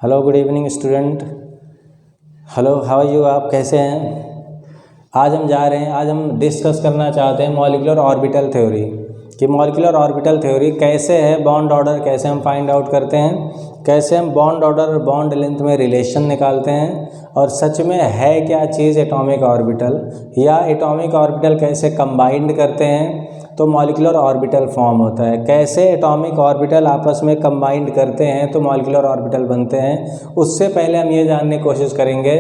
Hello good evening student. Hello how are you, आप कैसे हैं? आज हम डिस्कस करना चाहते हैं मॉलिक्यूलर ऑर्बिटल थ्योरी कि मॉलिक्यूलर ऑर्बिटल थ्योरी कैसे है, बॉन्ड ऑर्डर कैसे हम फाइंड आउट करते हैं, कैसे हम बॉन्ड ऑर्डर और बॉन्ड लेंथ में रिलेशन निकालते हैं, और सच में है क्या चीज़ एटॉमिक ऑर्बिटल, या एटॉमिक ऑर्बिटल कैसे कंबाइंड करते हैं तो मॉलिक्यूलर ऑर्बिटल फॉर्म होता है, कैसे एटॉमिक ऑर्बिटल आपस में कंबाइंड करते हैं तो मॉलिक्यूलर ऑर्बिटल बनते हैं। उससे पहले हम ये जानने की कोशिश करेंगे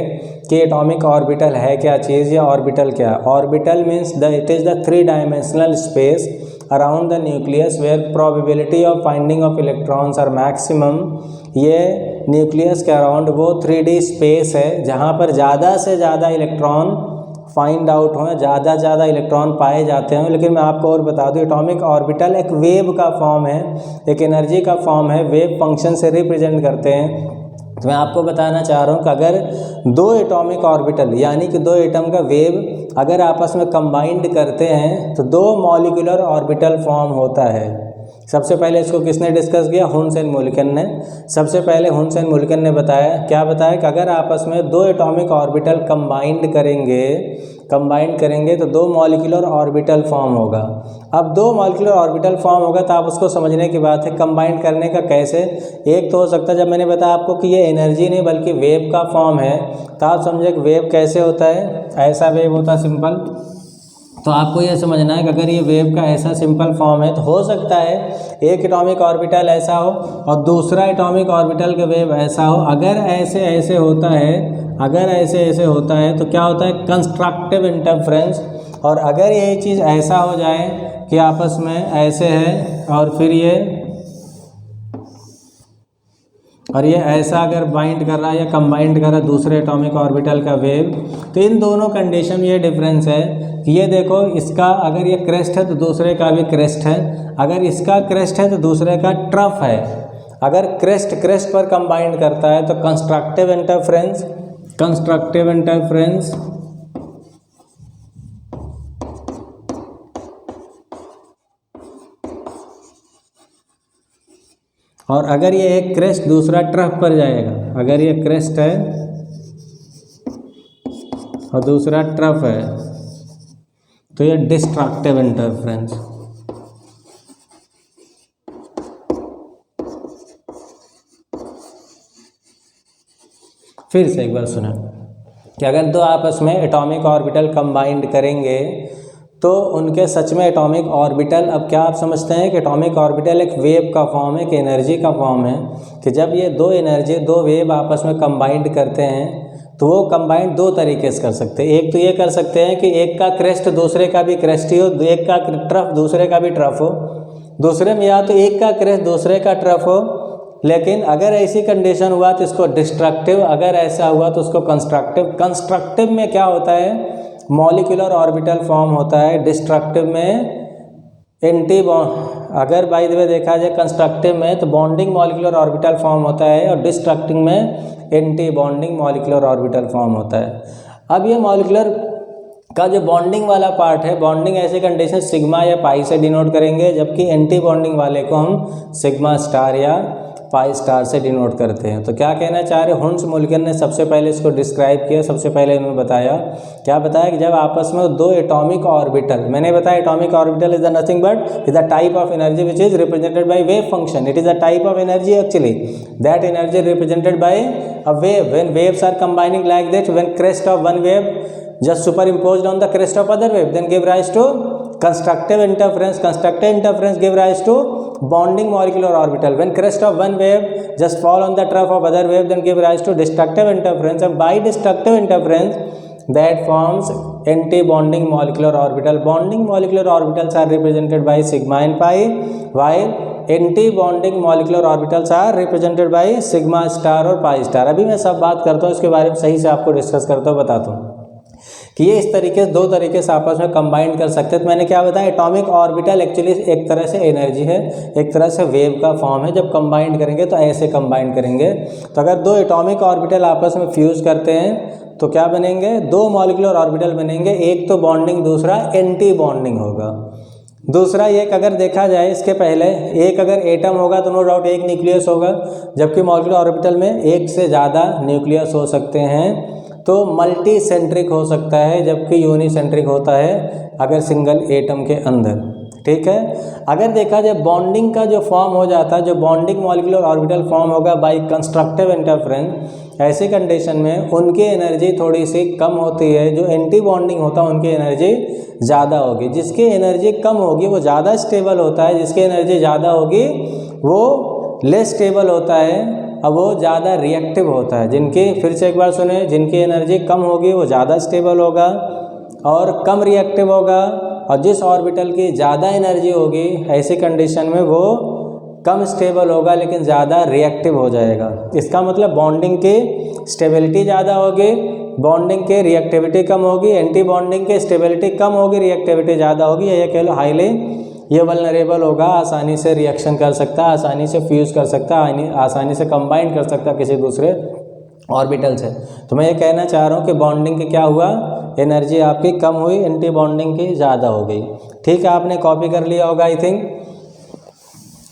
कि एटॉमिक ऑर्बिटल है क्या चीज़ या ऑर्बिटल क्या। Orbital means it is the 3 dimensional space around the nucleus where probability of finding of electrons are maximum. ये न्यूक्लियस के अराउंड वो 3D स्पेस है जहाँ पर ज़्यादा से ज़्यादा इलेक्ट्रॉन फाइंड आउट हों, ज़्यादा से ज़्यादा इलेक्ट्रॉन पाए जाते हैं। लेकिन मैं आपको और बता दूं, एटॉमिक ऑर्बिटल एक वेव का फॉर्म है, एक एनर्जी का फॉर्म है, वेव फंक्शन से रिप्रेजेंट करते हैं। तो मैं आपको बताना चाह रहा हूँ कि अगर 2 एटॉमिक ऑर्बिटल यानी कि 2 एटम का वेव अगर आपस में कंबाइंड करते हैं तो 2 मॉलिक्यूलर ऑर्बिटल फॉर्म होता है। सबसे पहले इसको किसने डिस्कस किया? हुन्स एंड मुल्कन ने। सबसे पहले हुन्स एंड मुल्कन ने बताया, क्या बताया कि अगर आपस में 2 एटॉमिक ऑर्बिटल कंबाइंड करेंगे तो 2 मॉलिक्यूलर ऑर्बिटल फॉर्म होगा। अब 2 मॉलिक्यूलर ऑर्बिटल फॉर्म होगा तो आप उसको समझने की बात है कंबाइंड करने का कैसे। एक तो हो सकता है, जब मैंने बताया आपको कि ये एनर्जी नहीं बल्कि वेव का फॉर्म है, तो आप समझे कि वेव कैसे होता है, ऐसा वेव होता है सिंपल। तो आपको ये समझना है कि अगर ये वेव का ऐसा सिंपल फॉर्म है तो हो सकता है एक एटॉमिक ऑर्बिटल ऐसा हो और दूसरा एटॉमिक ऑर्बिटल का वेव ऐसा हो। अगर ऐसे ऐसे होता है तो क्या होता है? Constructive interference. और अगर ये चीज़ ऐसा हो जाए कि आपस में ऐसे है और फिर ये ऐसा अगर बाइंड कर रहा है या कंबाइंड कर रहा है दूसरे एटॉमिक ऑर्बिटल का वेव, तो इन दोनों कंडीशन में ये डिफरेंस है कि ये देखो, इसका अगर ये क्रेस्ट है तो दूसरे का भी क्रेस्ट है, अगर इसका क्रेस्ट है तो दूसरे का ट्रफ है। अगर क्रेस्ट पर कंबाइंड करता है तो कंस्ट्रक्टिव इंटरफेरेंस, और अगर ये एक क्रेस्ट दूसरा ट्रफ पर जाएगा, अगर ये क्रेस्ट है और दूसरा ट्रफ है तो ये डिस्ट्रक्टिव इंटरफेरेंस। फिर से एक बार सुना कि अगर 2 आपस में एटॉमिक ऑर्बिटल कंबाइंड करेंगे तो उनके सच में एटॉमिक ऑर्बिटल, अब क्या आप समझते हैं कि एटॉमिक ऑर्बिटल एक वेव का फॉर्म है, एक एनर्जी का फॉर्म है, कि जब ये 2 एनर्जी 2 वेव आपस में कंबाइंड करते हैं तो वो कंबाइंड 2 तरीके से कर सकते हैं। एक तो ये कर सकते हैं कि एक का क्रेस्ट दूसरे का भी क्रेस्ट ही हो, एक का ट्रफ दूसरे का भी ट्रफ हो। दूसरे में या तो एक का क्रेस्ट दूसरे का ट्रफ हो, लेकिन अगर ऐसी कंडीशन हुआ तो इसको डिस्ट्रक्टिव, अगर ऐसा हुआ तो उसको कंस्ट्रक्टिव में क्या होता है? मॉलिक्यूलर ऑर्बिटल फॉर्म होता है। डिस्ट्रक्टिव में अगर बाय द वे देखा जाए कंस्ट्रक्टिव में तो बॉन्डिंग मॉलिक्यूलर ऑर्बिटल फॉर्म होता है और डिस्ट्रक्टिव में anti bonding molecular orbital form होता है। अब ये मॉलिक्यूलर का जो बॉन्डिंग वाला पार्ट है, बॉन्डिंग ऐसे कंडीशन सिग्मा या पाई से डिनोट करेंगे, जबकि एंटी बॉन्डिंग वाले को हम सिग्मा स्टार या पाई स्टार से डिनोट करते हैं। तो क्या कहना चाह रहे? हुन्स मुल्कन ने सबसे पहले इसको डिस्क्राइब किया। सबसे पहले उन्होंने बताया, क्या बताया कि जब आपस में 2 एटॉमिक ऑर्बिटल, मैंने बताया atomic orbital is nothing but is the type of energy which is represented by wave function. It is a type of energy actually, that energy represented by a wave. When waves are combining like that, when crest of one wave just superimposed on the crest of other wave, then give rise to constructive interference. Constructive interference give rise to bonding molecular orbital. When crest of one wave just fall on the trough of other wave, then give rise to destructive interference. And by destructive interference, that forms anti-bonding molecular orbital. Bonding molecular orbitals are represented by sigma and pi, while anti-bonding molecular orbitals are represented by sigma star और pi star. अभी मैं सब बात करता हूँ, इसके बारे में सही से आपको डिस्कस करता हूँ, बताता हूँ कि ये इस तरीके से 2 तरीके से आपस में कंबाइंड कर सकते हैं। तो मैंने क्या बताया, एटॉमिक ऑर्बिटल एक्चुअली एक तरह से एनर्जी है, एक तरह से वेव का फॉर्म है। जब कंबाइंड करेंगे तो ऐसे कंबाइंड करेंगे। तो अगर 2 एटॉमिक ऑर्बिटल आपस में फ्यूज करते हैं तो क्या बनेंगे? 2 मॉलिक्यूलर ऑर्बिटल बनेंगे, एक तो बॉन्डिंग दूसरा एंटी बॉन्डिंग होगा। दूसरा एक अगर देखा जाए इसके पहले, एक अगर एटम होगा तो नो डाउट एक न्यूक्लियस होगा, जबकि मॉलिक्यूलर ऑर्बिटल में एक से ज़्यादा न्यूक्लियस हो सकते हैं। तो मल्टी सेंट्रिक हो सकता है, जबकि यूनिसेंट्रिक होता है अगर सिंगल एटम के अंदर। ठीक है। अगर देखा जाए बॉन्डिंग का जो फॉर्म हो जाता है, जो बॉन्डिंग मॉलिक्यूलर ऑर्बिटल फॉर्म होगा बाय कंस्ट्रक्टिव इंटरफेरेंस, ऐसी कंडीशन में उनकी एनर्जी थोड़ी सी कम होती है। जो एंटी बॉन्डिंग होता है उनकी एनर्जी ज़्यादा होगी। जिसकी एनर्जी कम होगी वो ज़्यादा स्टेबल होता है, जिसकी एनर्जी ज़्यादा होगी वो लेस स्टेबल होता है, अब वो ज़्यादा रिएक्टिव होता है। जिनकी, फिर से एक बार सुने, जिनकी एनर्जी कम होगी वो ज़्यादा स्टेबल होगा और कम रिएक्टिव होगा, और जिस ऑर्बिटल की ज़्यादा एनर्जी होगी ऐसी कंडीशन में वो कम स्टेबल होगा लेकिन ज़्यादा रिएक्टिव हो जाएगा। इसका मतलब बॉन्डिंग की स्टेबिलिटी ज़्यादा होगी, बॉन्डिंग की रिएक्टिविटी कम होगी, एंटी बॉन्डिंग की स्टेबिलिटी कम होगी, रिएक्टिविटी ज़्यादा होगी। ये कह लो हाईली ये वल्नरेबल होगा, आसानी से रिएक्शन कर सकता है, आसानी से फ्यूज़ कर सकता है, आसानी से कंबाइन कर सकता है किसी दूसरे ऑर्बिटल से। तो मैं ये कहना चाह रहा हूँ कि बॉन्डिंग की क्या हुआ, एनर्जी आपकी कम हुई, एंटी बॉन्डिंग की ज़्यादा हो गई। ठीक है, आपने कॉपी कर लिया होगा आई थिंक।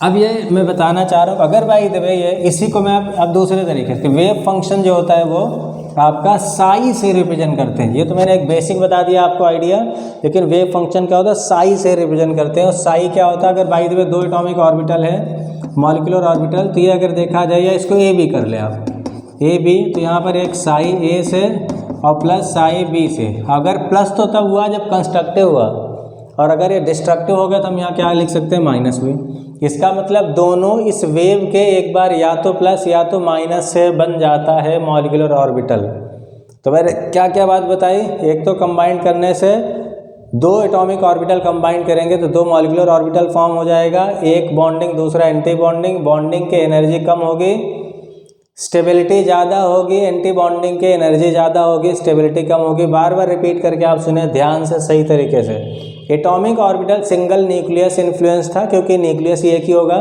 अब ये मैं बताना चाह रहा हूँ, अगर बाई द वे ये इसी को मैं अब दूसरे तरीके से, वेव फंक्शन जो होता है वो आपका साई से रिप्रेजेंट करते हैं। ये तो मैंने एक बेसिक बता दिया आपको आइडिया, लेकिन वेव फंक्शन क्या होता है, साई से रिप्रेजेंट करते हैं। और साई क्या होता है, अगर बाई द वे दो एटॉमिक ऑर्बिटल है मॉलिक्यूलर ऑर्बिटल, तो ये अगर देखा जाए, या इसको ए बी कर ले आप, ए बी, तो यहाँ पर एक साई ए से और प्लस साई बी से। अगर प्लस तो तब हुआ जब कंस्ट्रक्टिव हुआ, और अगर ये डिस्ट्रक्टिव हो गया तो हम यहाँ क्या लिख सकते हैं, माइनस बी। इसका मतलब दोनों इस वेव के एक बार या तो प्लस या तो माइनस से बन जाता है मॉलिक्यूलर ऑर्बिटल। तो मैंने क्या क्या बात बताई, एक तो कंबाइन करने से दो एटॉमिक ऑर्बिटल कंबाइन करेंगे तो दो मॉलिक्यूलर ऑर्बिटल फॉर्म हो जाएगा, एक बॉन्डिंग दूसरा एंटी बॉन्डिंग। बॉन्डिंग की एनर्जी कम होगी, स्टेबिलिटी ज़्यादा होगी, एंटी बॉन्डिंग की एनर्जी ज़्यादा होगी, स्टेबिलिटी कम होगी। बार बार रिपीट करके आप सुने ध्यान से सही तरीके से। Atomic orbital single nucleus influence था, क्योंकि न्यूक्लियस एक ही होगा,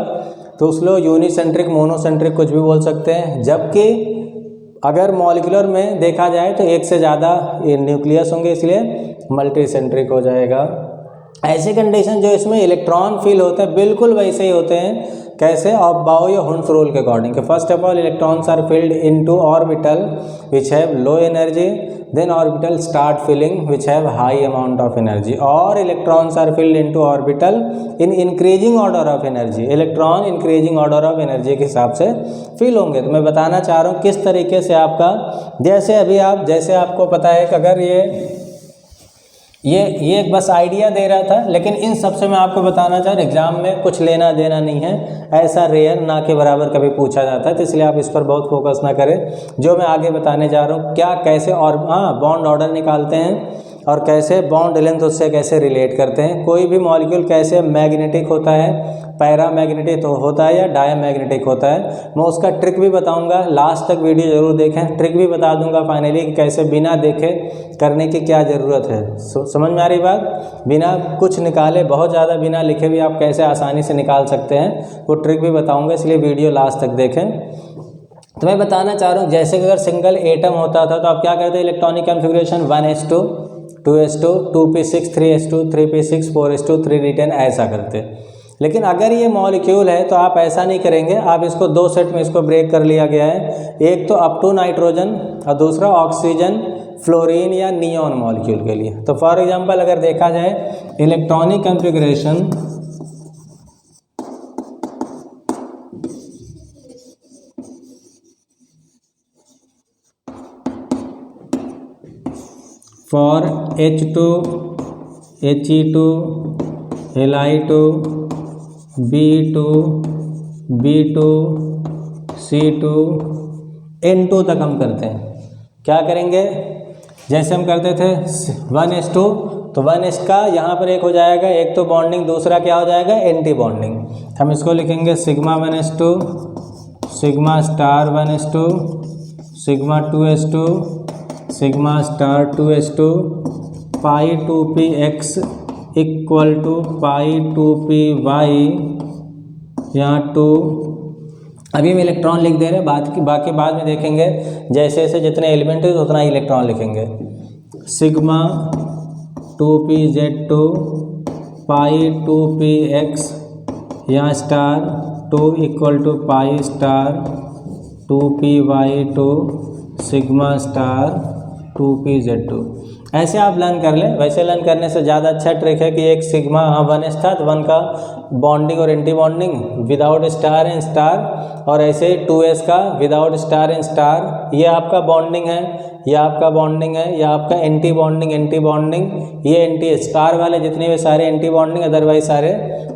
तो उसको यूनिसेंट्रिक मोनोसेंट्रिक कुछ भी बोल सकते हैं। जबकि अगर मॉलिक्यूलर में देखा जाए तो एक से ज़्यादा न्यूक्लियस होंगे, इसलिए मल्टीसेंट्रिक हो जाएगा। ऐसी कंडीशन जो इसमें इलेक्ट्रॉन फील होते हैं बिल्कुल वैसे ही होते हैं। कैसे, ऑफ बाउ या हुन्स रूल के according. First of all electrons are filled into orbital which have low energy, then orbital start filling which have high amount of energy, और electrons are filled into orbital in increasing order of energy। Electron increasing order of energy के हिसाब से fill होंगे। तो मैं बताना चाह रहा हूँ किस तरीके से आपका, जैसे अभी आप, जैसे आपको पता है कि अगर ये एक बस आइडिया दे रहा था, लेकिन इन सब से मैं आपको बताना चाह रहा हूँ एग्जाम में कुछ लेना देना नहीं है, ऐसा रेयर ना के बराबर कभी पूछा जाता है, तो इसलिए आप इस पर बहुत फोकस ना करें। जो मैं आगे बताने जा रहा हूँ क्या, कैसे, और बॉन्ड ऑर्डर निकालते हैं और कैसे बॉन्ड लेंथ उससे कैसे रिलेट करते हैं। कोई भी मॉलिक्यूल कैसे मैग्नेटिक होता है, पैरामैग्नेटिक होता है या डायमैग्नेटिक होता है, मैं उसका ट्रिक भी बताऊंगा। लास्ट तक वीडियो जरूर देखें, ट्रिक भी बता दूंगा फाइनली कि कैसे बिना देखे करने की क्या ज़रूरत है। समझ में आ रही बात, बिना कुछ निकाले, बहुत ज़्यादा बिना लिखे भी आप कैसे आसानी से निकाल सकते हैं, वो ट्रिक भी बताऊँगा, इसलिए वीडियो लास्ट तक देखें। तो मैं बताना चाह रहा हूँ जैसे कि अगर सिंगल एटम होता था तो आप क्या करते हैं, electronic configuration 1s2 2s2 2p6 3s2 3p6 4s2 3d10 ऐसा करते। लेकिन अगर ये मॉलिक्यूल है तो आप ऐसा नहीं करेंगे, आप इसको दो सेट में इसको ब्रेक कर लिया गया है। एक तो अप टू नाइट्रोजन और दूसरा ऑक्सीजन, फ्लोरीन या नियॉन मॉलिक्यूल के लिए। तो फॉर एग्जांपल अगर देखा जाए electronic configuration for H2 He2 Li2 B2 B2 C2 N2 तक हम करते हैं। क्या करेंगे, जैसे हम करते थे 1s2, तो 1s का यहाँ पर एक हो जाएगा, एक तो बॉन्डिंग, दूसरा क्या हो जाएगा, एंटी बॉन्डिंग। हम इसको लिखेंगे sigma 1s2 sigma star 1s2 sigma 2s2 sigma star 2s2 pi 2px equal to pi 2py, यहाँ 2। अभी हम इलेक्ट्रॉन लिख दे रहे हैं, बाकी बाद में देखेंगे, जैसे जैसे जितने एलिमेंट है उतना ही इलेक्ट्रॉन लिखेंगे। सिग्मा 2pz2 पाई 2px यहाँ star 2 equal to pi star 2py2 sigma star 2pz2। ऐसे आप लर्न कर लें। वैसे लर्न करने से ज़्यादा अच्छा ट्रिक है कि एक सिग्मा वन था तो वन का बॉन्डिंग और anti bonding without star and star, और ऐसे 2s का विदाउट स्टार एंड स्टार, ये आपका बॉन्डिंग है, ये आपका बॉन्डिंग है, ये आपका एंटी बॉन्डिंग, ये एंटी स्टार वाले जितने भी सारे एंटी बॉन्डिंग, अदरवाइज सारे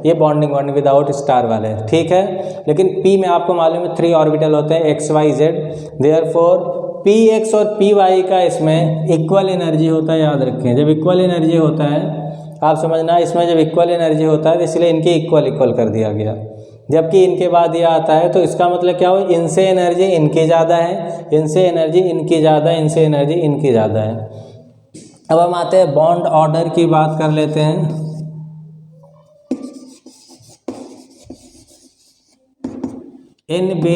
ये बॉन्डिंग विदाउट स्टार वाले, ठीक है। लेकिन p में आपको मालूम है 3 ऑर्बिटल होते हैं x y z, therefore px और py का इसमें इक्वल एनर्जी होता है। याद रखें, जब इक्वल एनर्जी होता है, आप समझना, इसमें जब इक्वल एनर्जी होता है तो इसलिए इनके इक्वल कर दिया गया। जबकि इनके बाद ये आता है तो इसका मतलब क्या हो, इनसे एनर्जी इनकी ज़्यादा है, इनसे एनर्जी इनकी ज़्यादा है, इनसे एनर्जी इनकी ज़्यादा है। अब हम आते हैं बॉन्ड ऑर्डर की बात कर लेते हैं। NB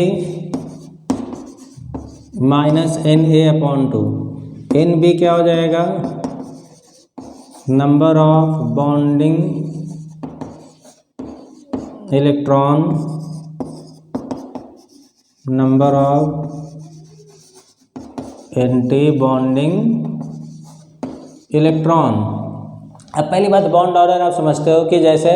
माइनस Na/2, NB क्या हो जाएगा, number of bonding electron, number of anti bonding electron. अब पहली बात, बॉन्ड ऑर्डर आप समझते हो कि जैसे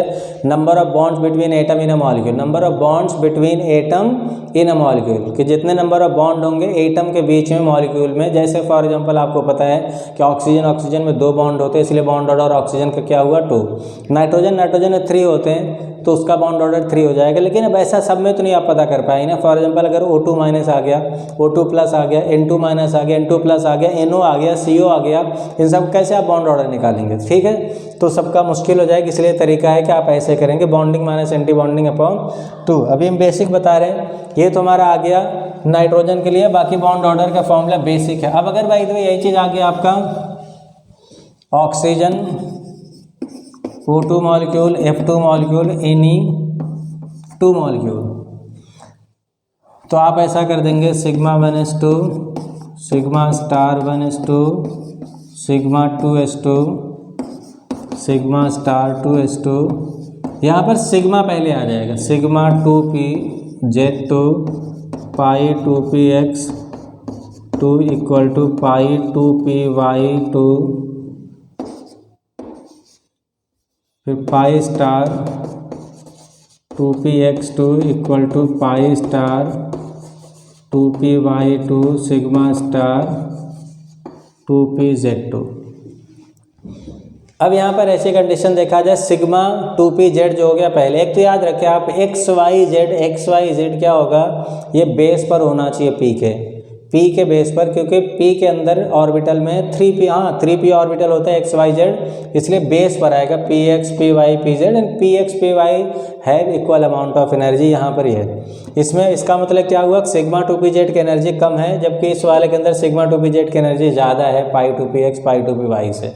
number of bonds between atom in a molecule, number of bonds between atom in a molecule, कि जितने नंबर ऑफ बॉन्ड होंगे एटम के बीच में मॉलिक्यूल में। जैसे फॉर एग्जांपल आपको पता है कि ऑक्सीजन में 2 बॉन्ड होते हैं, इसलिए बॉन्ड ऑर्डर ऑक्सीजन का क्या हुआ 2। नाइट्रोजन में 3 होते हैं तो उसका बॉन्ड ऑर्डर 3 हो जाएगा। लेकिन अब ऐसा सब में तो नहीं आप पता कर पाएंगे ना। फॉर एग्जांपल अगर O2 माइनस आ गया, O2 प्लस आ गया, N2 माइनस आ गया, N2 प्लस आ गया, NO आ गया, CO आ गया, इन सब कैसे आप बॉन्ड ऑर्डर निकालेंगे, ठीक है। तो सबका मुश्किल हो जाएगा, इसलिए तरीका है कि आप ऐसे करेंगे, bonding minus anti bonding upon 2। अभी हम बेसिक बता रहे हैं, ये तो हमारा आ गया नाइट्रोजन के लिए। बाकी बॉन्ड ऑर्डर का फॉर्मूला बेसिक है। अब अगर भाई तो यही चीज़ आ गया आपका oxygen O2 molecule, F2 molecule, Ne2 molecule, तो आप ऐसा कर देंगे sigma 1s2, sigma star 1s2, sigma 2s2, sigma star 2s2। यहाँ पर सिग्मा पहले आ जाएगा, sigma 2pz2 pi 2px 2 equal to pi 2py2, फिर pi star 2px2 equal to pi star 2py2 sigma star 2pz2। अब यहाँ पर ऐसी कंडीशन देखा जाए, सिग्मा 2pz जो हो गया पहले, एक तो याद रखें आप xyz क्या होगा, ये बेस पर होना चाहिए p के बेस पर, क्योंकि p के अंदर ऑर्बिटल में 3p ऑर्बिटल होता है xyz, इसलिए बेस पर आएगा px py pz and px py have equal amount of energy. यहाँ पर ये इसमें इसका मतलब क्या हुआ, सिग्मा 2pz की एनर्जी कम है, जबकि इस वाले के अंदर सिग्मा 2pz की एनर्जी ज़्यादा है पाई 2px पाई 2py से,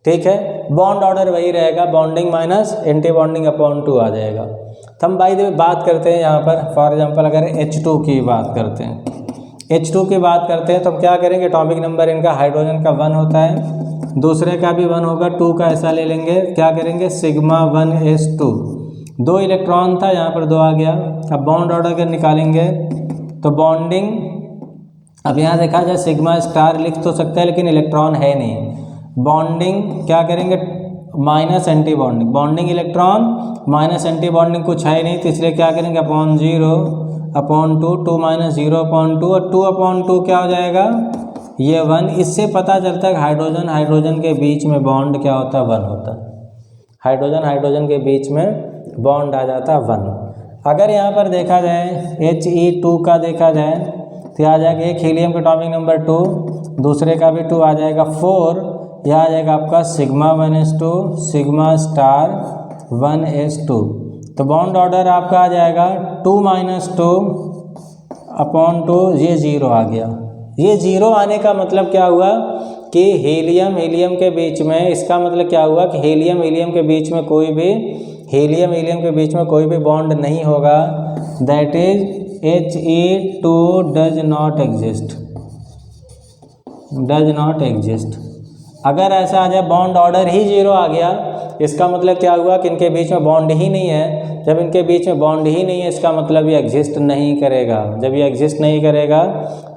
ठीक है। बॉन्ड ऑर्डर वही रहेगा, bonding minus anti bonding upon 2 आ जाएगा। तो हम बाय द वे बात करते हैं यहाँ पर, फॉर एग्जांपल अगर H2 की बात करते हैं, H2 की बात करते हैं तो हम क्या करेंगे, एटॉमिक नंबर इनका हाइड्रोजन का 1 होता है, दूसरे का भी 1 होगा, 2 का ऐसा ले लेंगे, क्या करेंगे सिग्मा 1s2, 2 इलेक्ट्रॉन था, यहाँ पर 2 आ गया। अब बॉन्ड ऑर्डर अगर निकालेंगे तो बॉन्डिंग, अब यहाँ देखा जाए सिग्मा स्टार लिख तो सकते हैं लेकिन इलेक्ट्रॉन है नहीं, बॉन्डिंग क्या करेंगे minus anti bonding, bonding electron minus anti bonding कुछ है नहीं, तो इसलिए क्या करेंगे अपॉन 0 अपॉन 2, 2 माइनस 0 अपॉन 2, और 2 अपॉन 2 क्या हो जाएगा, ये 1। इससे पता चलता है हाइड्रोजन के बीच में बॉन्ड क्या होता है, 1 होता है। हाइड्रोजन के बीच में बॉन्ड आ जाता है 1। अगर यहाँ पर देखा जाए He2 का देखा जाए तो आ जाएगा एक हीलियम का एटॉमिक नंबर 2, दूसरे का भी 2 आ जाएगा 4, यह आ जाएगा आपका sigma 1s2 sigma star 1s2। तो बॉन्ड ऑर्डर आपका आ जाएगा 2 माइनस 2 अपॉन 2, ये 0 आ गया। ये 0 आने का मतलब क्या हुआ कि हीलियम के बीच में, इसका मतलब क्या हुआ कि हीलियम के बीच में कोई भी बॉन्ड नहीं होगा, that is He2 does not exist. अगर ऐसा आ जाए बॉन्ड ऑर्डर ही 0 आ गया इसका मतलब क्या हुआ कि इनके बीच में बॉन्ड ही नहीं है। जब इनके बीच में बॉन्ड ही नहीं है इसका मतलब ये एग्जिस्ट नहीं करेगा। जब ये एग्जिस्ट नहीं करेगा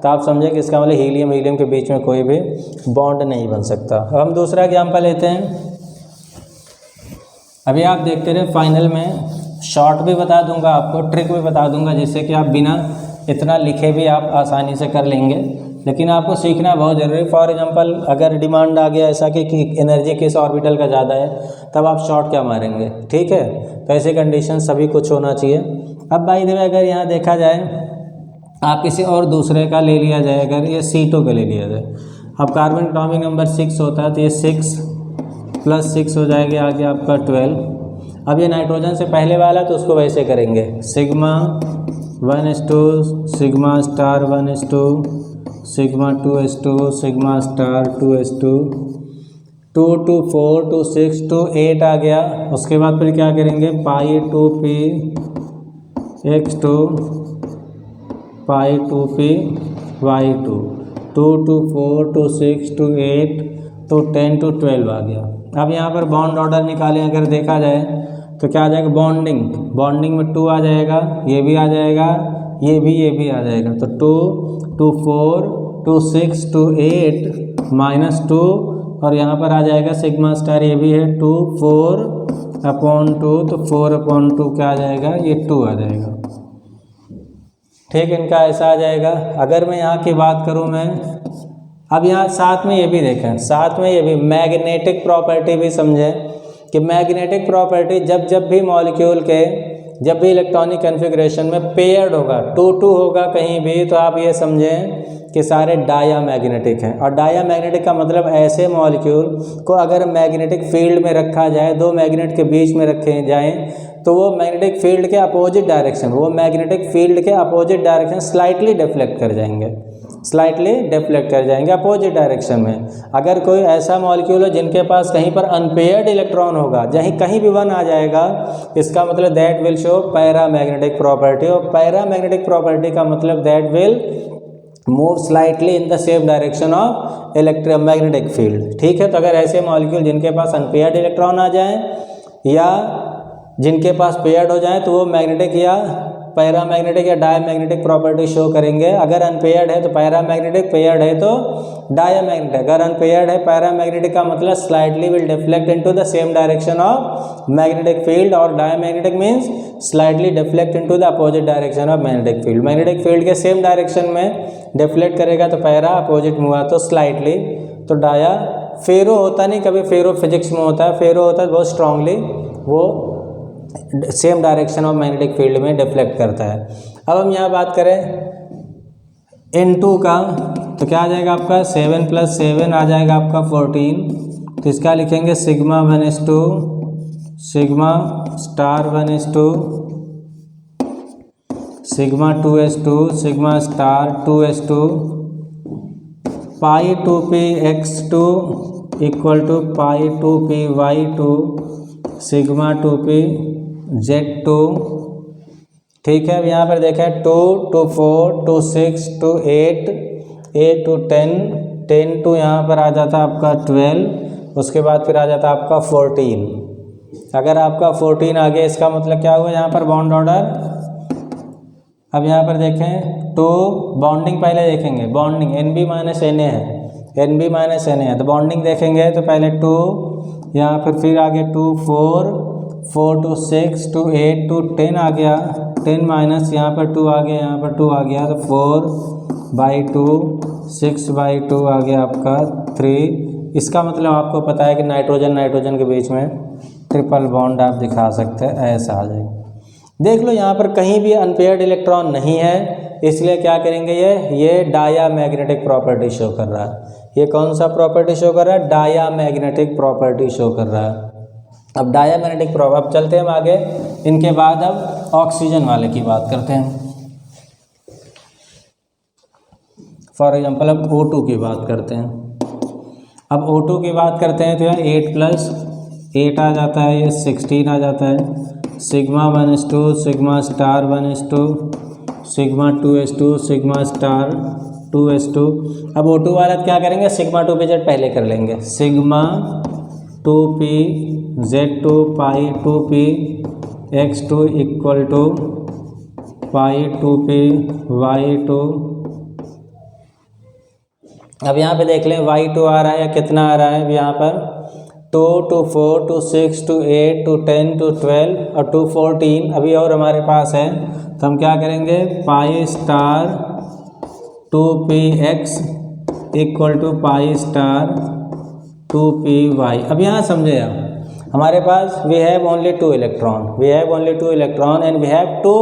तो आप समझे कि इसका मतलब हीलियम हीलियम के बीच में कोई भी बॉन्ड नहीं बन सकता। अब हम दूसरा एग्जाम्पल लेते हैं। अभी आप देखते रहे, फाइनल में शॉर्ट भी बता दूंगा आपको, ट्रिक भी बता दूंगा, जिससे कि आप बिना इतना लिखे भी आप आसानी से कर लेंगे। लेकिन आपको सीखना बहुत ज़रूरी। फॉर एग्जांपल अगर डिमांड आ गया ऐसा कि एनर्जी किस ऑर्बिटल का ज़्यादा है, तब आप शॉर्ट क्या मारेंगे, ठीक है। तो ऐसे कंडीशन सभी कुछ होना चाहिए। अब भाई देखिए, अगर यहाँ देखा जाए, आप किसी और दूसरे का ले लिया जाए, अगर ये C2 का ले लिया जाए, अब कार्बन एटॉमिक नंबर 6 होता है तो ये 6 + 6 हो जाएगा, आगे आपका 12। अब ये नाइट्रोजन से पहले वाला तो उसको वैसे करेंगे, σ1s2 σ*1s2 σ2s2 σ*2s2 2 to 4 to 6 to 8 आ गया। उसके बाद फिर क्या करेंगे, π2p x2 π2p y2 2 to 4 to 6 to 8 तो 10 to 12 आ गया। अब यहाँ पर बॉन्ड ऑर्डर निकालें, अगर देखा जाए तो क्या आ जाएगा, बॉन्डिंग में 2 आ जाएगा, ये भी आ जाएगा, ये भी आ जाएगा। तो 2 to 4 to 6 to 8 -2 और यहाँ पर आ जाएगा σ*, ये भी है 2 4/2 तो 4/2 क्या आ जाएगा, ये 2 आ जाएगा। ठीक, इनका ऐसा आ जाएगा। अगर मैं यहाँ की बात करूँ मैं, अब यहाँ साथ में ये भी देखें, साथ में ये भी मैग्नेटिक प्रॉपर्टी भी समझें कि मैग्नेटिक प्रॉपर्टी जब भी मॉलिक्यूल के जब भी इलेक्ट्रॉनिक कन्फिग्रेशन में पेयर्ड होगा, 2-2 होगा कहीं भी, तो आप ये समझें कि सारे डायामैग्नेटिक हैं। और डायामैग्नेटिक का मतलब ऐसे मॉलिक्यूल को अगर मैग्नेटिक फील्ड में रखा जाए, दो मैग्नेट के बीच में रखे जाएं, तो वो मैग्नेटिक फील्ड के अपोजिट डायरेक्शन स्लाइटली डिफ्लेक्ट कर जाएंगे अपोजिट डायरेक्शन में। अगर कोई ऐसा मॉलिक्यूल है जिनके पास कहीं पर अनपेयर्ड इलेक्ट्रॉन होगा, कहीं भी 1 आ जाएगा, इसका मतलब that will show paramagnetic property. और पैरामैग्नेटिक प्रॉपर्टी का मतलब that will move slightly in the same direction of electromagnetic field. ठीक है, तो अगर ऐसे मॉलिक्यूल जिनके पास अनपेयर्ड इलेक्ट्रॉन आ जाएं या जिनके पास पेयर्ड हो जाएं, तो वो मैग्नेटिक या पैरामैग्नेटिक या डायमैग्नेटिक प्रॉपर्टी शो करेंगे। अगर अनपेयर्ड है तो पैरामैग्नेटिक, पेयर्ड है तो डायमैग्नेटिक। अगर अनपेयर्ड है पैरामैग्नेटिक का मतलब slightly will deflect into the same direction of magnetic field, और diamagnetic means slightly deflect into the opposite direction of magnetic field. Magnetic field के सेम डायरेक्शन में डिफ्लेक्ट करेगा तो पैरा, अपोजिट में हुआ तो स्लाइटली, तो डाया। फेरो होता नहीं, कभी फेरो फिजिक्स में होता है, फेरो होता है बहुत स्ट्रांगली, वो same direction of magnetic field में डिफ्लेक्ट करता है। अब हम यहाँ बात करें N2 का, तो क्या आ जाएगा आपका 7 + 7 आ जाएगा आपका 14। तो इसका लिखेंगे σ1s2 σ*1s2 σ2s2 σ*2s2 π2p x2 = π2p y2 σ2p z2। ठीक है, अब यहाँ पर देखें 2 to 4 to 6 to 8 8 to 10 10 to यहाँ पर आ जाता आपका 12, उसके बाद फिर आ जाता आपका 14। अगर आपका 14 आ गया, इसका मतलब क्या हुआ, यहाँ पर बॉन्ड ऑर्डर। अब यहाँ पर देखें तो बॉन्डिंग पहले देखेंगे, बॉन्डिंग NB - Na है, NB - Na है, तो बॉन्डिंग देखेंगे तो पहले 2 यहाँ पर, फिर आगे 2 4 to 6 to 8 to 10 आ गया, 10 माइनस यहाँ पर 2 आ गया, यहाँ पर 2 आ गया, तो 4/2 6/2 आ गया आपका 3। इसका मतलब आपको पता है कि नाइट्रोजन के बीच में ट्रिपल बॉन्ड आप दिखा सकते हैं, ऐसा आ जाएगा। देख लो यहाँ पर कहीं भी अनपेयर्ड इलेक्ट्रॉन नहीं है, इसलिए क्या करेंगे, ये डायामैग्नेटिक प्रॉपर्टी शो कर रहा है। ये कौन सा प्रॉपर्टी शो कर रहा है, डायामैग्नेटिक प्रॉपर्टी शो कर रहा है। अब डायामैग्नेटिक प्रॉपर्टी, अब चलते हैं हम आगे। इनके बाद अब ऑक्सीजन वाले की बात करते हैं। फॉर एग्जांपल अब O2 की बात करते हैं। अब O2 की बात करते हैं तो यहाँ 8 + 8 आ जाता है, ये 16 आ जाता है, σ1s2 σ*1s2 σ2s2 σ*2s2। अब O2 वाला क्या करेंगे, σ2pz पहले कर लेंगे, σ2p Z2 pi 2p x2 equal to pi 2p y2। अब यहाँ पे देख लें y2 आ रहा है या कितना आ रहा है। अब यहाँ पर 2 to 4 to 6 to 8 to 10 to 12 और to 14 अभी और हमारे पास है, तो हम क्या करेंगे pi star 2px equal to pi star 2py। अब यहाँ समझे आप, हमारे पास we have only 2 electron and we have 2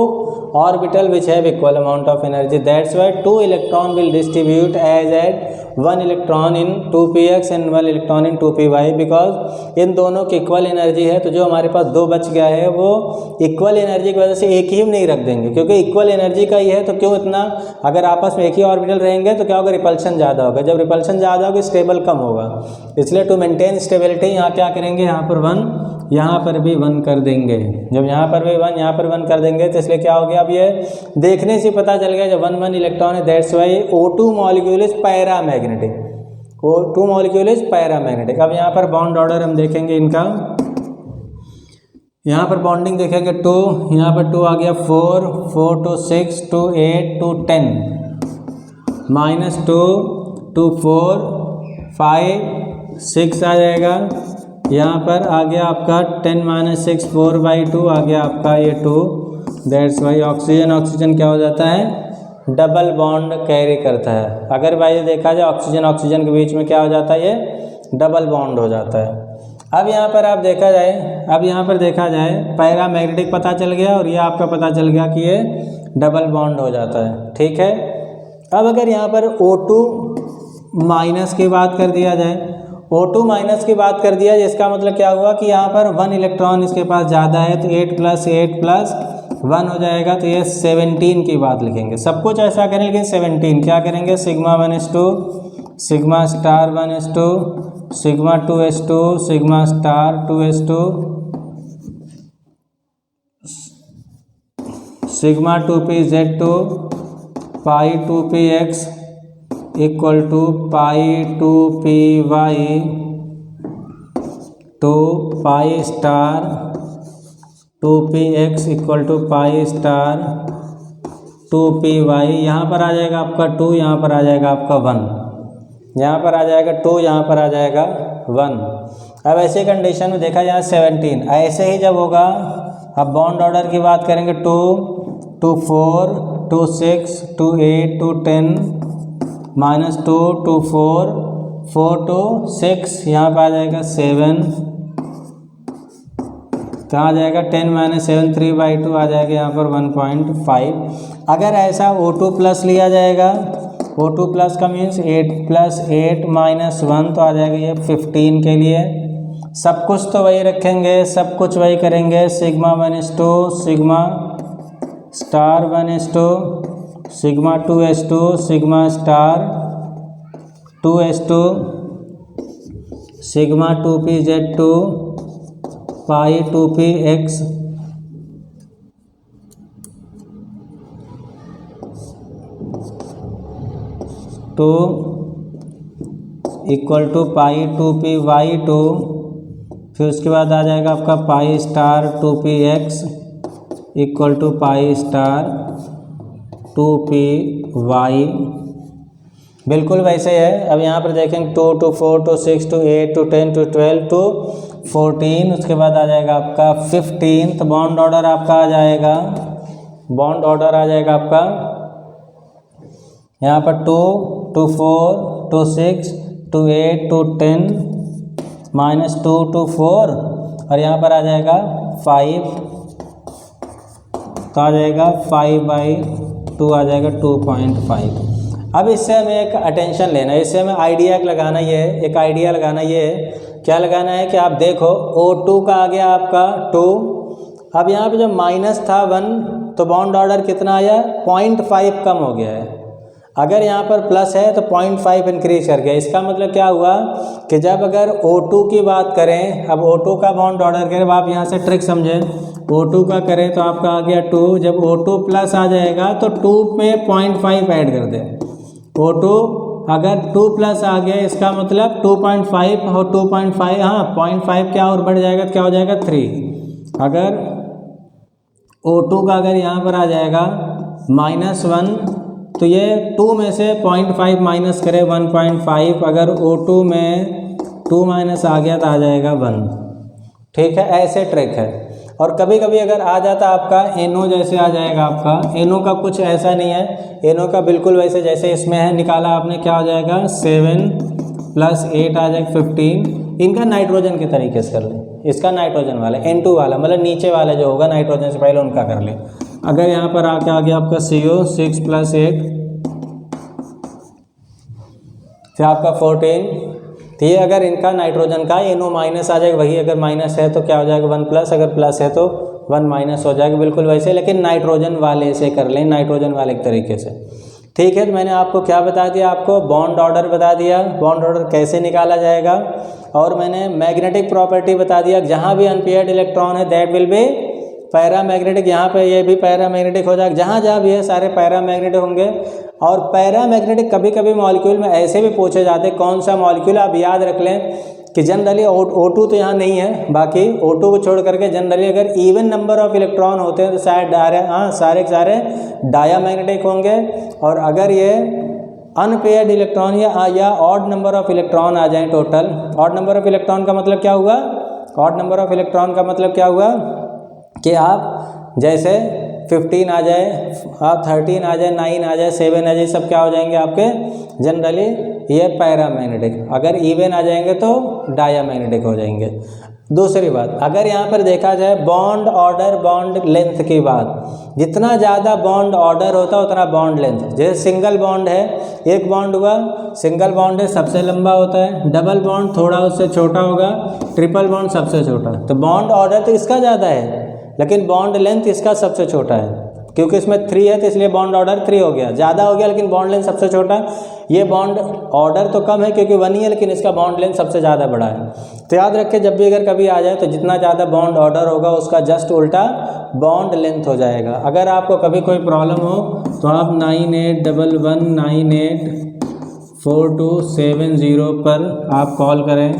orbital which have equal amount of energy. That's why 2 electron will distribute as at 1 electron in 2px and 1 electron in 2py, because इन दोनों की equal energy है। तो जो हमारे पास 2 बच गया है वो इक्वल एनर्जी की वजह से एक ही नहीं रख देंगे, क्योंकि इक्वल एनर्जी का ही है। तो क्यों इतना, अगर आपस में एक ही ऑर्बिटल रहेंगे तो क्या होगा, रिपल्शन ज़्यादा होगा। जब रिपल्शन ज़्यादा होगा स्टेबल कम होगा, इसलिए टू मेंटेन स्टेबिलिटी यहाँ क्या करेंगे, यहाँ पर 1, यहाँ पर भी 1 कर देंगे। जब यहाँ पर भी 1, यहाँ पर 1 कर देंगे तो इसलिए क्या हो गया, अब ये देखने से पता चल गया जब 1 इलेक्ट्रॉन है, that's why O2 molecule is paramagnetic. O2 molecule is paramagnetic. अब यहाँ पर बॉन्ड ऑर्डर हम देखेंगे इनका, यहाँ पर बॉन्डिंग देखेंगे 2, यहाँ पर 2 आ गया 4 to 6 to 8 to 10 -2 to 4 5 6 आ जाएगा। यहाँ पर आ गया आपका 10 - 6 4/2 आ गया आपका ये 2। दैट्स वाई ऑक्सीजन क्या हो जाता है, डबल बॉन्ड कैरी करता है। अगर भाई देखा जाए ऑक्सीजन के बीच में क्या हो जाता है, ये डबल बॉन्ड हो जाता है। अब यहाँ पर आप देखा जाए पैरामैग्नेटिक पता चल गया और ये आपका पता चल गया कि ये डबल बॉन्ड हो जाता है। ठीक है। अब अगर यहाँ पर O2 माइनस की बात कर दिया जाए, O2 माइनस की बात कर दिया, जिसका मतलब क्या हुआ कि यहाँ पर 1 इलेक्ट्रॉन इसके पास ज़्यादा है, तो 8 + 8 + 1 हो जाएगा। तो ये 17 की बात लिखेंगे। सब कुछ ऐसा करें लेकिन 17 क्या करेंगे, sigma 1s2 sigma star 1s2 sigma 2s2 sigma star 2s2 sigma 2pz2 pi 2px equal to pi 2py two pi star 2px equal to pi star 2py। यहाँ पर आ जाएगा आपका 2, यहाँ पर आ जाएगा आपका 1, यहाँ पर आ जाएगा 2, यहाँ पर आ जाएगा 1। अब ऐसे कंडीशन में देखा जाए 17, ऐसे ही जब होगा, अब बॉन्ड ऑर्डर की बात करेंगे 2 to 4 to 6 to 8 to 10 -2 to 4 to 6, यहाँ पर आ जाएगा 7, तो आ जाएगा 10 - 7 3/2 आ जाएगा यहाँ पर 1.5। अगर ऐसा O2 प्लस लिया जाएगा, O2 प्लस का मीन्स 8 + 8 - 1, तो आ जाएगा ये 15 के लिए। सब कुछ तो वही रखेंगे, सब कुछ वही करेंगे। Sigma 1s2 sigma star 1s2 sigma 2s2 sigma star 2s2 sigma 2pz2 pi 2px two equal to pi 2py2। फिर उसके बाद आ जाएगा आपका pi star 2px equal to pi star 2py। बिल्कुल वैसे है। अब यहाँ पर देखेंगे 2 to 4 to 6 to 8 to 10 to 12 to 14, उसके बाद आ जाएगा आपका 15। तो बॉन्ड ऑर्डर आपका आ जाएगा, आपका यहाँ पर 2 to 4 to 6 to 8 to 10 -2 to 4, और यहाँ पर आ जाएगा 5, तो आ जाएगा 5/2 आ जाएगा 2.5। अब इससे हमें एक अटेंशन लेना है, इससे हमें आइडिया लगाना ये है, एक आइडिया लगाना ये है। क्या लगाना है कि आप देखो O2 का आ गया आपका 2, अब यहाँ पे जो माइनस था 1, तो बॉन्ड ऑर्डर कितना आया, 0.5 कम हो गया है। अगर यहाँ पर प्लस है तो 0.5 इंक्रीज कर गया। इसका मतलब क्या हुआ कि जब अगर O2 की बात करें, अब O2 का बॉन्ड ऑर्डर करें, अब आप यहाँ से ट्रिक समझें, O2 का करें तो आपका आ गया 2, जब O2 प्लस आ जाएगा तो 2 में 0.5 ऐड कर दें। O2 अगर 2 प्लस आ गया इसका मतलब 2.5 और 2.5 हाँ 0.5 क्या और बढ़ जाएगा तो क्या हो जाएगा 3। अगर O2 का अगर यहाँ पर आ जाएगा -1 तो ये 2 में से 0.5 माइनस करे 1.5, अगर O2 में 2 माइनस आ गया तो आ जाएगा 1। ठीक है, ऐसे ट्रिक है। और कभी कभी अगर आ जाता आपका NO जैसे आ जाएगा आपका NO का कुछ ऐसा नहीं है, NO का बिल्कुल वैसे जैसे इसमें है निकाला आपने क्या हो जाएगा 7 + 8 आ जाएगा 15। इनका नाइट्रोजन के तरीके से कर लें, इसका नाइट्रोजन वाला N2 वाला मतलब नीचे वाला जो होगा नाइट्रोजन से पहले उनका कर लें। अगर यहाँ पर आके आ गया आपका CO 6 + 8 फिर आपका 14, तो ये अगर इनका नाइट्रोजन का NO माइनस आ जाएगा, वही अगर माइनस है तो क्या हो जाएगा 1 प्लस, अगर प्लस है तो 1 माइनस हो जाएगा, बिल्कुल वैसे, लेकिन नाइट्रोजन वाले से कर लें, नाइट्रोजन वाले के तरीके से। ठीक है, तो मैंने आपको क्या बता दिया, आपको बॉन्ड ऑर्डर बता दिया, बॉन्ड ऑर्डर कैसे निकाला जाएगा, और मैंने मैग्नेटिक प्रॉपर्टी बता दिया, जहाँ भी अनपेयर्ड इलेक्ट्रॉन है दैट विल बी पैरामैग्नेटिक। यहाँ पे ये भी पैरामैग्नेटिक हो जाएगा, जहाँ जहाँ भी है सारे पैरामैग्नेटिक होंगे। और पैरामैग्नेटिक कभी कभी मॉलिक्यूल में ऐसे भी पूछे जाते हैं कौन सा मॉलिक्यूल, आप याद रख लें कि जनरली O2 तो यहाँ नहीं है, बाकी O2 को छोड़ करके जनरली अगर इवन नंबर ऑफ इलेक्ट्रॉन होते हैं तो शायद सारे के सारे डायामैग्नेटिक होंगे। और अगर ये अनपेयर्ड इलेक्ट्रॉन या ऑड नंबर ऑफ इलेक्ट्रॉन आ जाए total, odd number of electron का मतलब क्या हुआ, ऑड नंबर ऑफ इलेक्ट्रॉन का मतलब क्या हुआ कि आप जैसे 15 आ जाए, आप 13 आ जाए, 9 आ जाए, 7 आ जाए, सब क्या हो जाएंगे आपके जनरली ये पैरामैग्नेटिक। अगर इवन आ जाएंगे तो डायामैग्नेटिक हो जाएंगे। दूसरी बात, अगर यहाँ पर देखा जाए बॉन्ड ऑर्डर बॉन्ड लेंथ की बात, जितना ज़्यादा बॉन्ड ऑर्डर होता है उतना बॉन्ड लेंथ। जैसे सिंगल बॉन्ड है, एक बॉन्ड हुआ, सिंगल बॉन्ड है सबसे लंबा होता है, डबल बॉन्ड थोड़ा उससे छोटा होगा, ट्रिपल बॉन्ड सबसे छोटा। तो बॉन्ड ऑर्डर तो इसका ज़्यादा है लेकिन बॉन्ड लेंथ इसका सबसे छोटा है, क्योंकि इसमें 3 है तो इसलिए बॉन्ड ऑर्डर 3 हो गया, ज़्यादा हो गया लेकिन बॉन्ड लेंथ सबसे छोटा। ये बॉन्ड ऑर्डर तो कम है क्योंकि 1 ही है, लेकिन इसका बॉन्ड लेंथ सबसे ज़्यादा बड़ा है। तो याद रखें जब भी अगर कभी आ जाए तो जितना ज़्यादा बॉन्ड ऑर्डर होगा उसका जस्ट उल्टा बॉन्ड लेंथ हो जाएगा। अगर आपको कभी कोई प्रॉब्लम हो तो आप 9811984270 पर आप कॉल करें।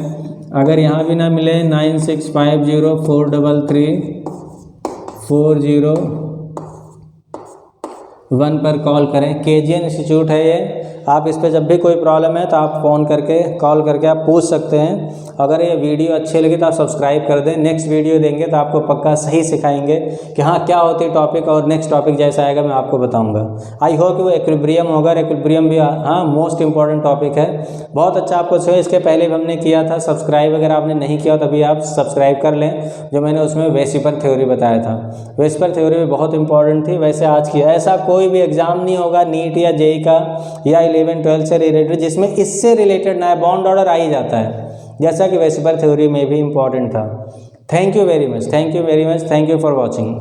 अगर यहाँ भी ना मिले 9650433401 पर कॉल करें। KGN इंस्टीट्यूट है ये, आप इस पर जब भी कोई प्रॉब्लम है तो आप फ़ोन करके कॉल करके आप पूछ सकते हैं। अगर ये वीडियो अच्छी लगी तो आप सब्सक्राइब कर दें, नेक्स्ट वीडियो देंगे तो आपको पक्का सही सिखाएंगे कि हाँ क्या होती है टॉपिक, और नेक्स्ट टॉपिक जैसा आएगा मैं आपको बताऊंगा। आई होप कि वो इक्विलिब्रियम होगा, इक्विलिब्रियम भी हाँ मोस्ट इंपॉर्टेंट टॉपिक है, बहुत अच्छा आपको सही। इसके पहले भी हमने किया था सब्सक्राइब, अगर आपने नहीं किया तभी आप सब्सक्राइब कर लें, जो मैंने उसमें वेसिपर थ्योरी बताया था। वेसिपर थ्योरी भी बहुत इंपॉर्टेंट थी। वैसे आज की ऐसा कोई भी एग्जाम नहीं होगा नीट या जेई का या 11-12 से रिलेटेड जिसमें इससे रिलेटेड ना है, बॉन्ड ऑर्डर आ ही जाता है, जैसा कि वेसिपर थ्योरी में भी इम्पॉर्टेंट था। Thank you very much, thank you very much, thank you for watching.